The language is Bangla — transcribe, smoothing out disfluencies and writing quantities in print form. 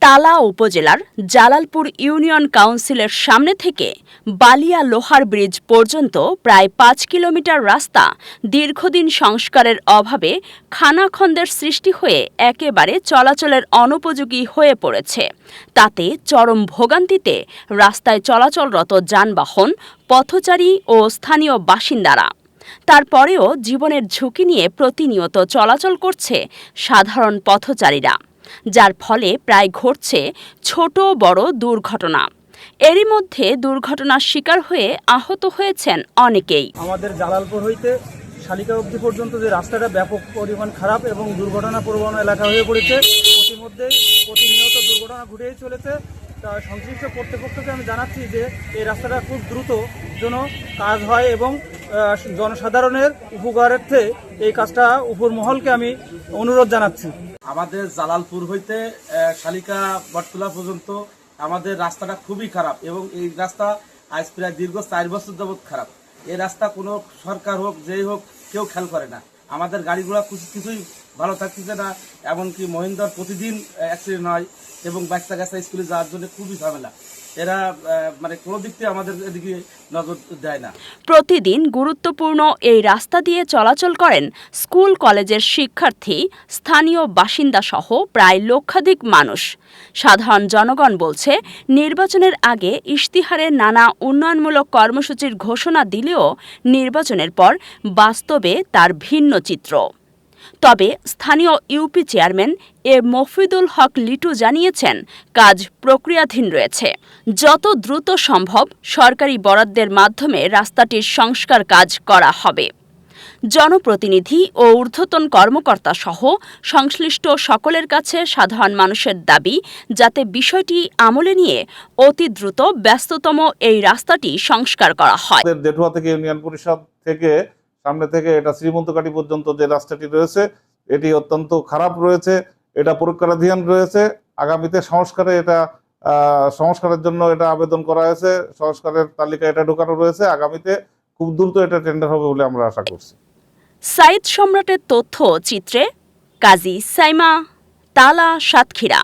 তালা উপজেলার জালালপুর ইউনিয়ন কাউন্সিলের সামনে থেকে বালিয়া লোহার ব্রিজ পর্যন্ত প্রায় ৫ কিলোমিটার রাস্তা দীর্ঘদিন সংস্কারের অভাবে খানাখন্দের সৃষ্টি হয়ে একেবারে চলাচলের অনুপযোগী হয়ে পড়েছে। তাতে চরম ভোগান্তিতে রাস্তায় চলাচলরত যানবাহন, পথচারী ও স্থানীয় বাসিন্দারা। তারপরেও জীবনের ঝুঁকি নিয়ে প্রতিনিয়ত চলাচল করছে সাধারণ পথচারীরা, যার ফলে প্রায় ঘটছে ছোট বড় দুর্ঘটনা। এরই মধ্যে দুর্ঘটনার শিকার হয়ে আহত হয়েছেন অনেকেই। আমাদের জালালপুর হইতে শালিকা অবধি পর্যন্ত যে রাস্তাটা ব্যাপক পরিমাণ খারাপ এবং দুর্ঘটনা প্রবণ এলাকা হয়ে পড়েছে। প্রতিনিয়ত দুর্ঘটনা ঘটেই চলেছে। তা সংশ্লিষ্ট কর্তৃপক্ষকে আমি জানাচ্ছি যে এই রাস্তাটা খুব দ্রুত যেন কাজ হয় এবং জনসাধারণের উপকারার্থে এই কাজটা উপর মহলকে আমি অনুরোধ জানাচ্ছি। আমাদের জালালপুর হইতে শালিকা বটতলা পর্যন্ত আমাদের রাস্তাটা খুবই খারাপ এবং এই রাস্তা আজ প্রায় দীর্ঘ ৪ বছর যাবৎ খারাপ। এই রাস্তা কোনো সরকার হোক যেই হোক কেউ খেয়াল করে না। আমাদের গাড়িগুলো কিছুই ভালো থাকতেছে না, এমনকি মহিন্দ্রার প্রতিদিন অ্যাক্সিডেন্ট হয় এবং বাচ্চা কাচ্চা স্কুলে যাওয়ার জন্য খুবই ঝামেলা। এরা কোনো দিক থেকে আমাদের এদিকে নজর দেয় না। প্রতিদিন গুরুত্বপূর্ণ এই রাস্তা দিয়ে চলাচল করেন স্কুল কলেজের শিক্ষার্থী, স্থানীয় বাসিন্দা সহ প্রায় লক্ষাধিক মানুষ। সাধারণ জনগণ বলছে, নির্বাচনের আগে ইশতিহারে নানা উন্নয়নমূলক কর্মসূচির ঘোষণা দিলেও নির্বাচনের পর বাস্তবে তার ভিন্ন চিত্র। তবে স্থানীয় ইউপি চেয়ারম্যান মফিদুল হক লিটু জানিয়েছেন, কাজ প্রক্রিয়াধীন রয়েছে। যত দ্রুত সম্ভব সরকারি বরাদ্দের মাধ্যমে রাস্তাটির সংস্কার কাজ করা হবে। জনপ্রতিনিধি ও ঊর্ধ্বতন কর্মকর্তা সহ সংশ্লিষ্ট সকলের কাছে সাধারণ মানুষের দাবি, যাতে বিষয়টি আমলে নিয়ে অতি দ্রুত ব্যস্ততম এই রাস্তাটি সংস্কার করা হয়। জেঠুয়া থেকে ইউনিয়ন পরিষদ থেকে সামনে থেকে এটা শ্রীমন্তকাটি পর্যন্ত যে রাস্তাটি রয়েছে এটি অত্যন্ত খারাপ রয়েছে। এটা পরীক্ষাধীন রয়েছে। আগামীতে সংস্কারের জন্য এটা আবেদন করা হয়েছে। সংস্কারের তালিকায় এটা ঢোকানো রয়েছে। আগামীতে খুব দ্রুত এটা টেন্ডার হবে বলে আমরা আশা করছি। সাইদ সম্রাটের তথ্য চিত্রে কাজী সাইমা, তালা, সাতক্ষীরা।